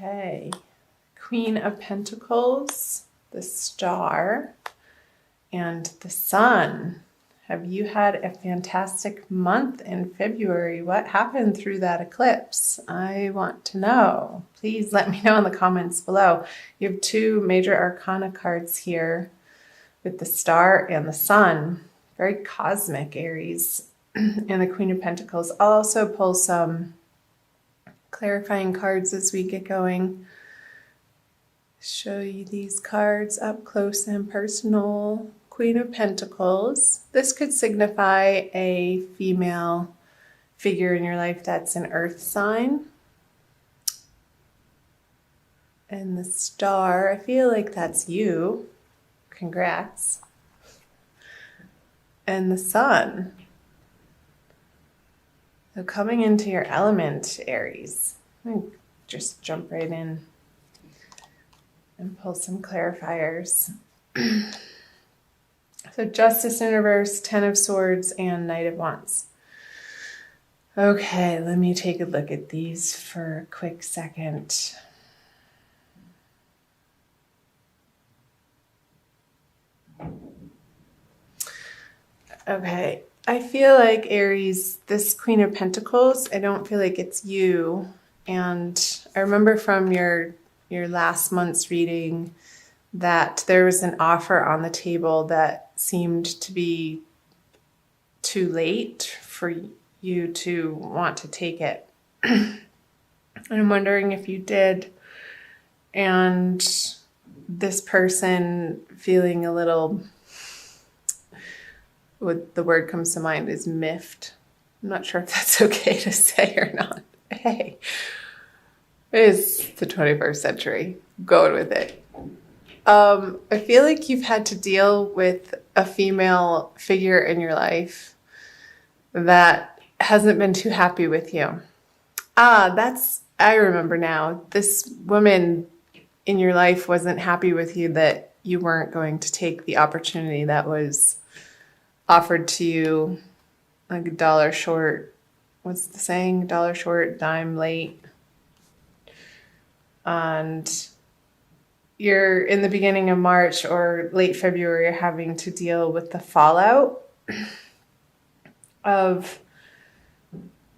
Okay, Queen of Pentacles, the Star, and the Sun. Have you had a fantastic month in February? What happened through that eclipse? I want to know. Please let me know in the comments below. You have two major arcana cards here with the Star and the Sun. Very cosmic, Aries, and the Queen of Pentacles. I'll also pull some clarifying cards as we get going. Show you these cards up close and personal. Queen of Pentacles. This could signify a female figure in your life that's an earth sign. And the Star, I feel like that's you. Congrats. And the Sun. So coming into your element, Aries. I'm going to just jump right in and pull some clarifiers. So Justice in reverse, Ten of Swords, and Knight of Wands. Okay, let me take a look at these for a quick second. Okay, I feel like Aries, this Queen of Pentacles, I don't feel like it's you. And I remember from your last month's reading that there was an offer on the table that seemed to be too late for you to want to take it. And I'm wondering if you did. And this person feeling a little, what the word comes to mind is miffed. I'm not sure if that's okay to say or not. Hey, it is the 21st century. Go with it. I feel like you've had to deal with a female figure in your life that hasn't been too happy with you. I remember now. This woman in your life wasn't happy with you that you weren't going to take the opportunity that was offered to you, like a dollar short. What's the saying? Dollar short, dime late. And you're in the beginning of March or late February having to deal with the fallout of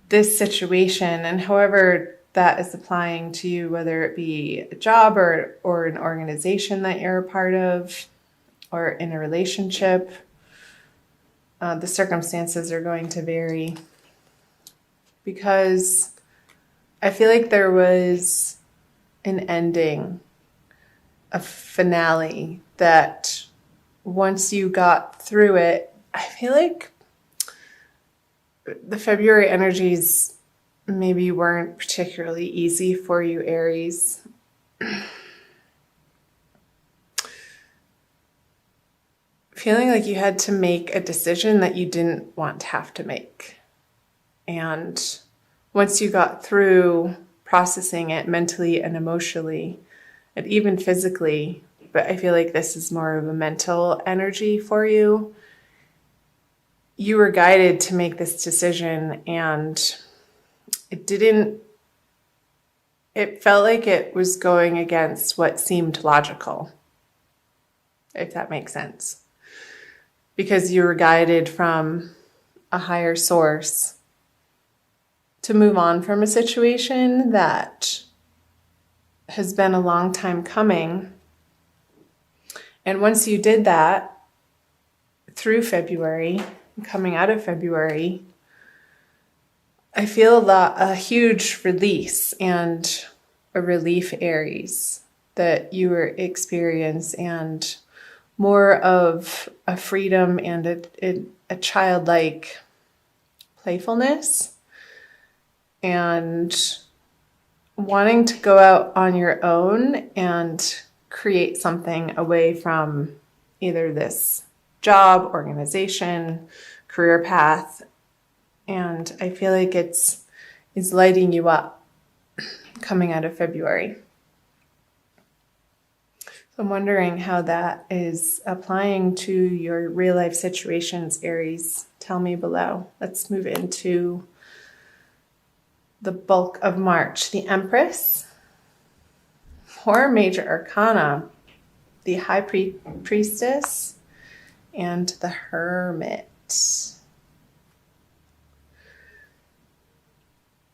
this situation, and however that is applying to you, whether it be a job or an organization that you're a part of or in a relationship, the circumstances are going to vary, because I feel like there was an ending, a finale, that once you got through it, I feel like the February energies maybe weren't particularly easy for you, Aries. Feeling like you had to make a decision that you didn't want to have to make. And once you got through processing it mentally and emotionally, and even physically, but I feel like this is more of a mental energy for you, you were guided to make this decision, and it felt like it was going against what seemed logical, if that makes sense. Because you were guided from a higher source to move on from a situation that has been a long time coming. And once you did that through February, coming out of February, I feel a huge release and a relief, Aries, that you were experiencing, and more of a freedom and a childlike playfulness, and wanting to go out on your own and create something away from either this job, organization, career path. And I feel like it's lighting you up coming out of February. So I'm wondering how that is applying to your real life situations, Aries. Tell me below. Let's move into the bulk of March. The Empress, 4 major arcana, the High Priestess and the Hermit.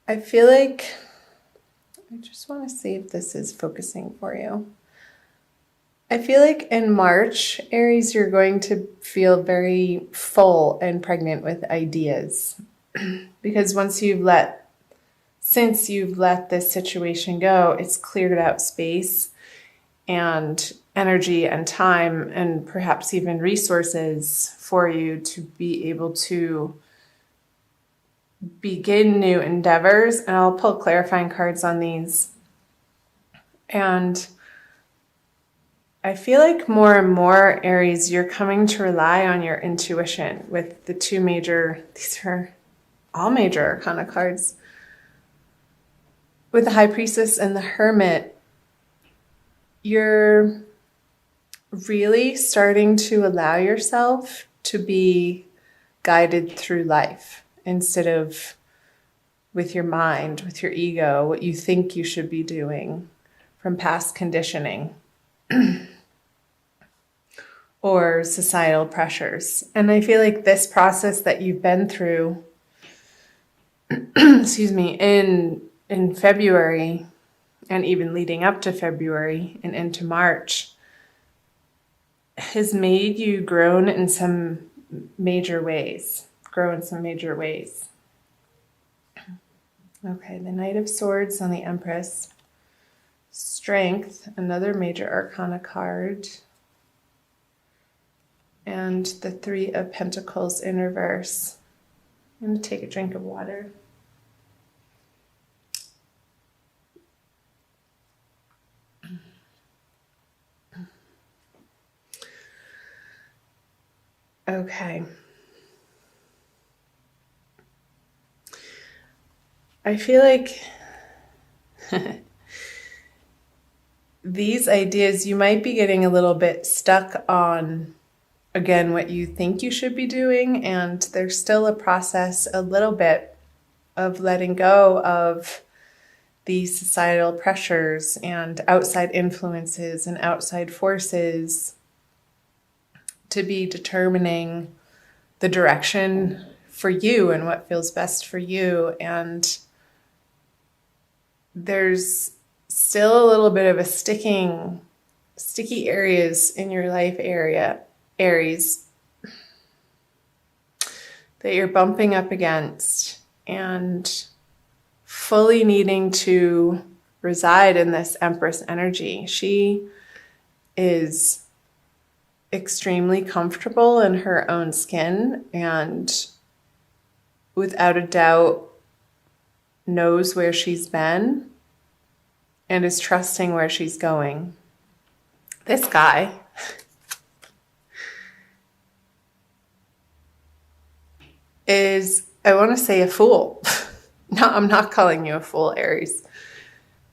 I feel like, I just want to see if this is focusing for you. I feel like in March, Aries, you're going to feel very full and pregnant with ideas. Because since you've let this situation go, it's cleared out space and energy and time and perhaps even resources for you to be able to begin new endeavors. And I'll pull clarifying cards on these. And I feel like more and more, Aries, you're coming to rely on your intuition with the 2 major, these are all major arcana cards. With the High Priestess and the Hermit, you're really starting to allow yourself to be guided through life instead of with your mind, with your ego, what you think you should be doing from past conditioning or societal pressures. And I feel like this process that you've been through, excuse me, in February and even leading up to February and into March has made you grow in some major ways. Okay, the Knight of Swords on the Empress. Strength, another major arcana card. And the 3 of Pentacles in reverse. I'm going to take a drink of water. Okay. I feel like these ideas, you might be getting a little bit stuck on, again, what you think you should be doing. And there's still a process, a little bit of letting go of these societal pressures and outside influences and outside forces to be determining the direction for you and what feels best for you. And there's still a little bit of a sticky areas in your life area, Aries, that you're bumping up against and fully needing to reside in this Empress energy. She is extremely comfortable in her own skin and without a doubt knows where she's been and is trusting where she's going. This guy is, I want to say, a fool. No, I'm not calling you a fool, Aries.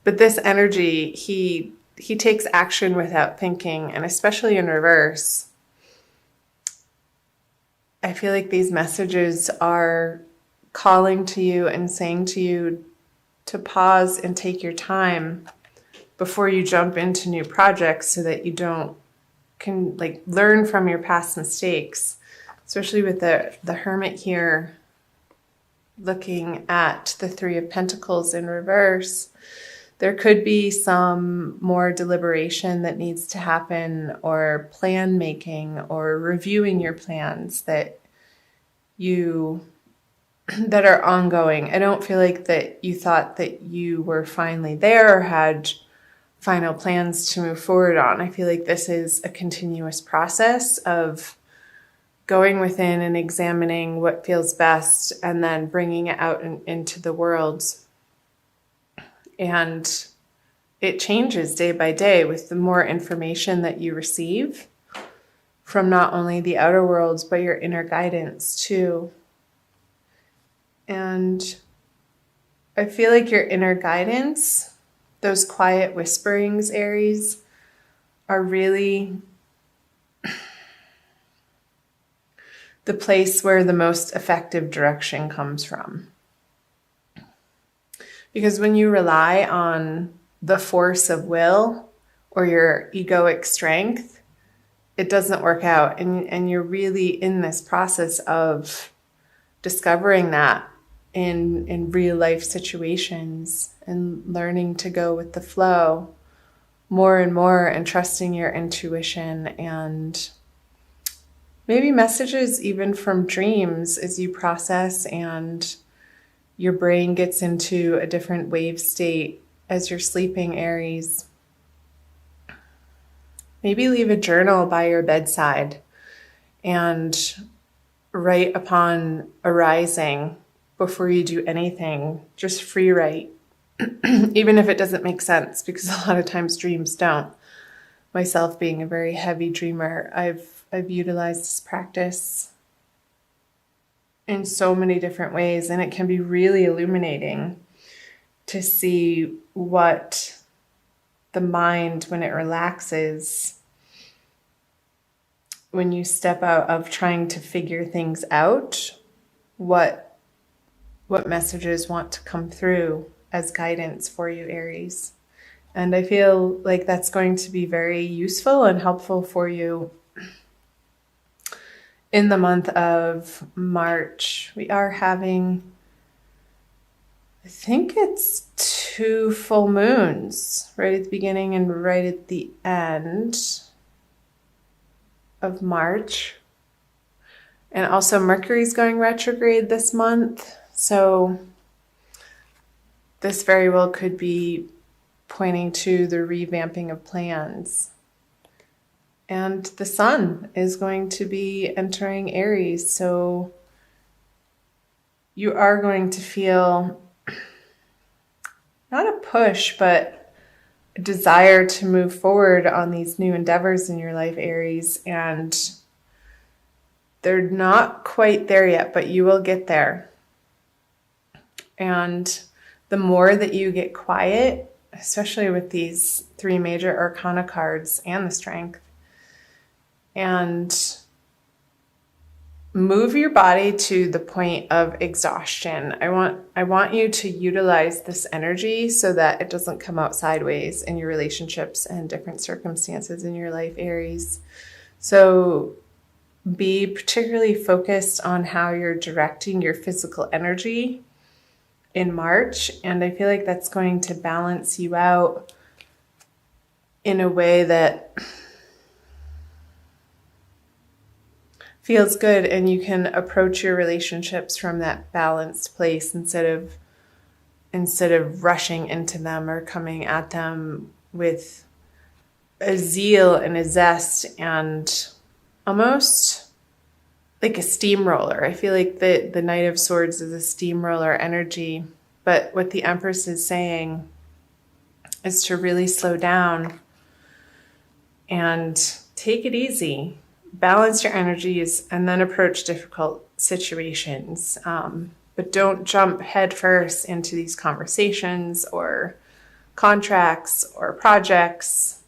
But this energy, he takes action without thinking, and especially in reverse. I feel like these messages are calling to you and saying to you to pause and take your time before you jump into new projects so that you can learn from your past mistakes, especially with the Hermit here looking at the 3 of Pentacles in reverse. There could be some more deliberation that needs to happen, or plan making, or reviewing your plans that are ongoing. I don't feel like that you thought that you were finally there or had final plans to move forward on. I feel like this is a continuous process of going within and examining what feels best and then bringing it out into the world. And it changes day by day with the more information that you receive from not only the outer worlds, but your inner guidance too. And I feel like your inner guidance, those quiet whisperings, Aries, are really the place where the most effective direction comes from. Because when you rely on the force of will or your egoic strength, it doesn't work out. And you're really in this process of discovering that in real life situations and learning to go with the flow more and more and trusting your intuition and maybe messages even from dreams as you process and your brain gets into a different wave state as you're sleeping, Aries. Maybe leave a journal by your bedside and write upon arising before you do anything. Just free write, even if it doesn't make sense, because a lot of times dreams don't. Myself being a very heavy dreamer, I've utilized this practice in so many different ways, and it can be really illuminating to see what the mind, when it relaxes, when you step out of trying to figure things out, what messages want to come through as guidance for you, Aries. And I feel like that's going to be very useful and helpful for you in the month of March. We are having, I think it's 2 full moons right at the beginning and right at the end of March. And also Mercury's going retrograde this month. So this very well could be pointing to the revamping of plans. And the sun is going to be entering Aries. So you are going to feel not a push, but a desire to move forward on these new endeavors in your life, Aries. And they're not quite there yet, but you will get there. And the more that you get quiet, especially with these 3 major arcana cards and the strength, and move your body to the point of exhaustion. I want you to utilize this energy so that it doesn't come out sideways in your relationships and different circumstances in your life, Aries. So be particularly focused on how you're directing your physical energy in March. And I feel like that's going to balance you out in a way that feels good, and you can approach your relationships from that balanced place instead of rushing into them or coming at them with a zeal and a zest and almost like a steamroller. I feel like the Knight of Swords is a steamroller energy, but what the Empress is saying is to really slow down and take it easy. Balance your energies and then approach difficult situations. But don't jump headfirst into these conversations or contracts or projects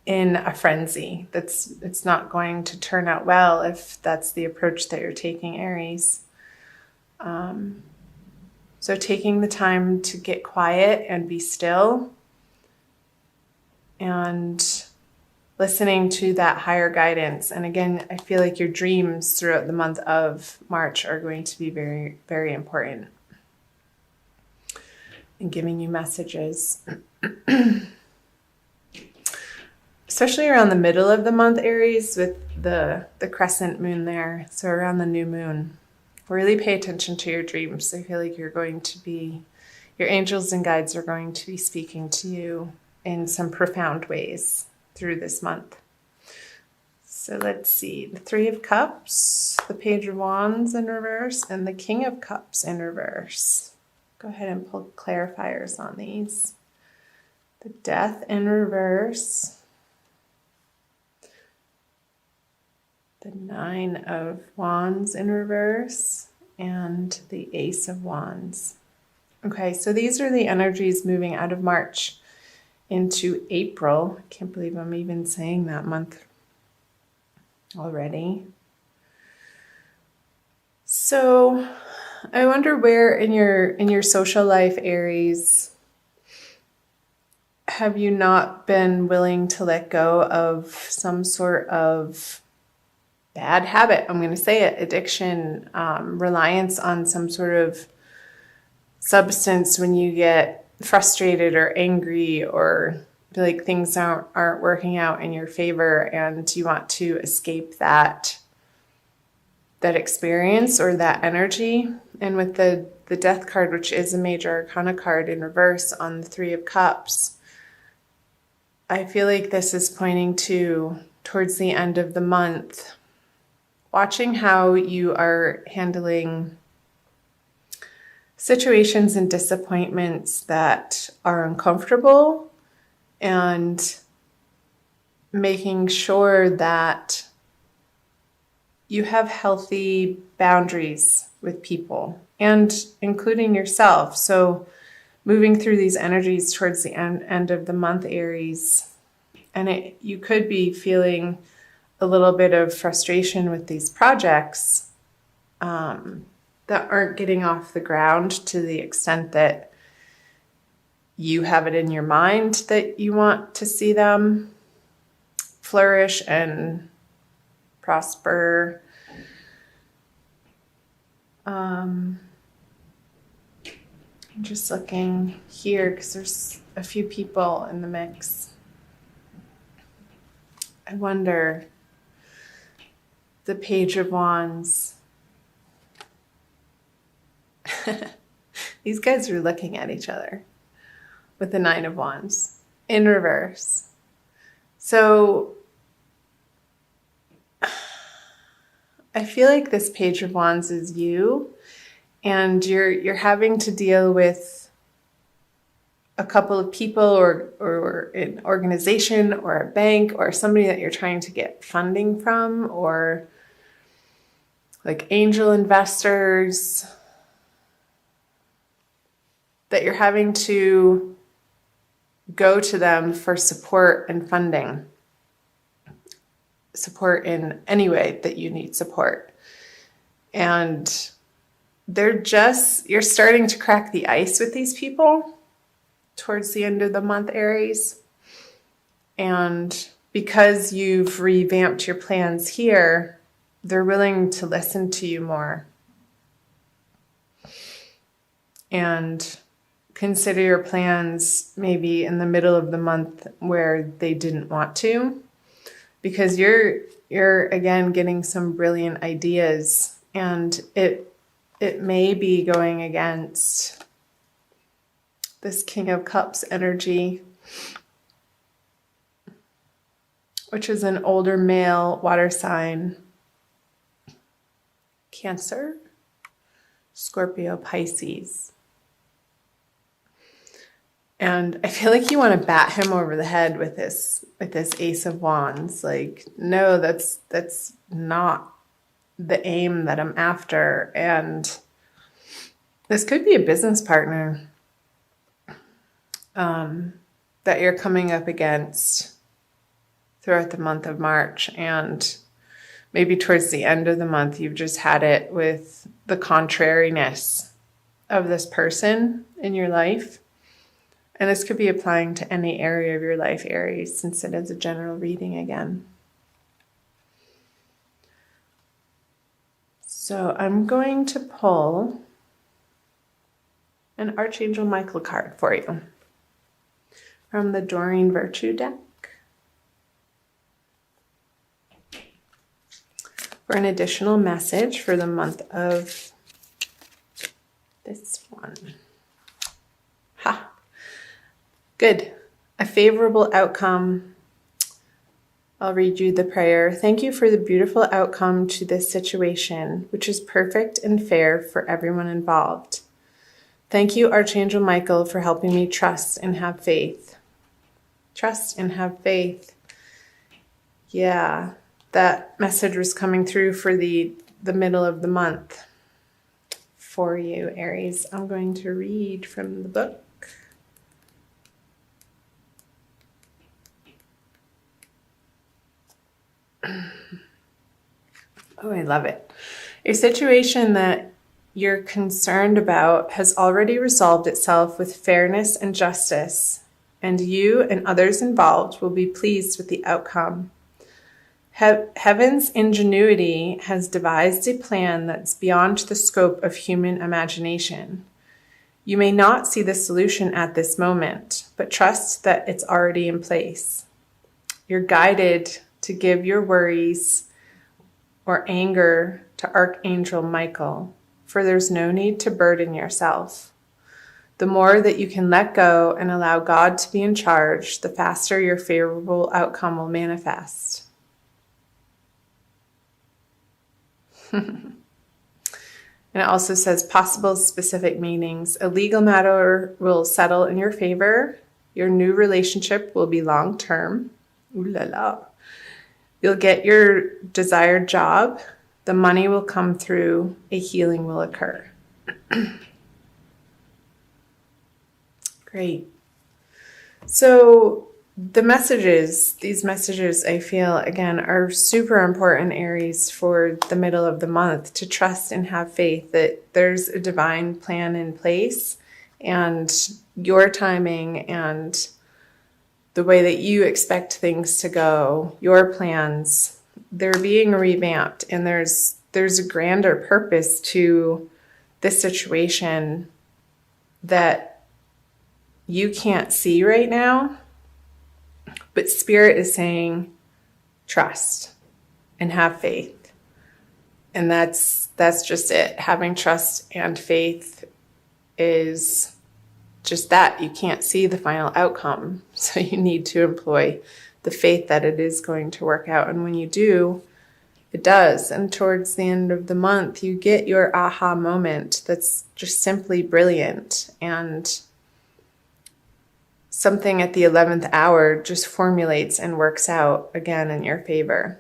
in a frenzy. It's not going to turn out well if that's the approach that you're taking, Aries. So taking the time to get quiet and be still and listening to that higher guidance. And again, I feel like your dreams throughout the month of March are going to be very, very important in giving you messages. Especially around the middle of the month, Aries, with the crescent moon there. So around the new moon. Really pay attention to your dreams. I feel like your angels and guides are going to be speaking to you in some profound ways through this month. So let's see, the 3 of Cups, the Page of Wands in reverse, and the King of Cups in reverse. Go ahead and pull clarifiers on these. The Death in reverse, the 9 of Wands in reverse, and the Ace of Wands. Okay, so these are the energies moving out of March into April. I can't believe I'm even saying that month already. So I wonder where in your social life, Aries, have you not been willing to let go of some sort of bad habit? I'm going to say it, addiction, reliance on some sort of substance when you get frustrated or angry or feel like things aren't working out in your favor and you want to escape that experience or that energy. And with the Death card, which is a major arcana card in reverse on the Three of Cups, I feel like this is pointing to towards the end of the month, watching how you are handling situations and disappointments that are uncomfortable and making sure that you have healthy boundaries with people and including yourself. So moving through these energies towards the end of the month, Aries, and you could be feeling a little bit of frustration with these projects that aren't getting off the ground to the extent that you have it in your mind that you want to see them flourish and prosper. I'm just looking here because there's a few people in the mix. I wonder, the Page of Wands. These guys are looking at each other with the Nine of Wands in reverse. So I feel like this Page of Wands is you, and you're having to deal with a couple of people or an organization or a bank or somebody that you're trying to get funding from, or like angel investors, that you're having to go to them for support and funding. Support in any way that you need support. And you're starting to crack the ice with these people towards the end of the month, Aries. And because you've revamped your plans here, they're willing to listen to you more and consider your plans maybe in the middle of the month where they didn't want to, because you're again getting some brilliant ideas, and it may be going against this King of Cups energy, which is an older male water sign. Cancer, Scorpio, Pisces. And I feel like you want to bat him over the head with this Ace of Wands. Like, no, that's not the aim that I'm after. And this could be a business partner that you're coming up against throughout the month of March. And maybe towards the end of the month, you've just had it with the contrariness of this person in your life. And this could be applying to any area of your life, Aries, since it is a general reading again. So I'm going to pull an Archangel Michael card for you from the Doreen Virtue deck for an additional message for the month of this one. Ha! Good. A favorable outcome. I'll read you the prayer. Thank you for the beautiful outcome to this situation, which is perfect and fair for everyone involved. Thank you, Archangel Michael, for helping me trust and have faith. Trust and have faith. Yeah, that message was coming through for the middle of the month for you, Aries. I'm going to read from the book. Oh, I love it. A situation that you're concerned about has already resolved itself with fairness and justice, and you and others involved will be pleased with the outcome. Heaven's ingenuity has devised a plan that's beyond the scope of human imagination. You may not see the solution at this moment, but trust that it's already in place. You're guided to give your worries or anger to Archangel Michael, for there's no need to burden yourself. The more that you can let go and allow God to be in charge, the faster your favorable outcome will manifest. And it also says possible specific meanings. A legal matter will settle in your favor. Your new relationship will be long-term. Ooh la la. You'll get your desired job. The money will come through. A healing will occur. Great. So these messages I feel, again, are super important, Aries, for the middle of the month, to trust and have faith that there's a divine plan in place, and your timing and the way that you expect things to go, your plans, they're being revamped, and there's a grander purpose to this situation that you can't see right now. But Spirit is saying, trust and have faith. And that's just it. Having trust and faith is just that. You can't see the final outcome. So you need to employ the faith that it is going to work out. And when you do, it does. And towards the end of the month, you get your aha moment that's just simply brilliant. And something at the 11th hour just formulates and works out again in your favor.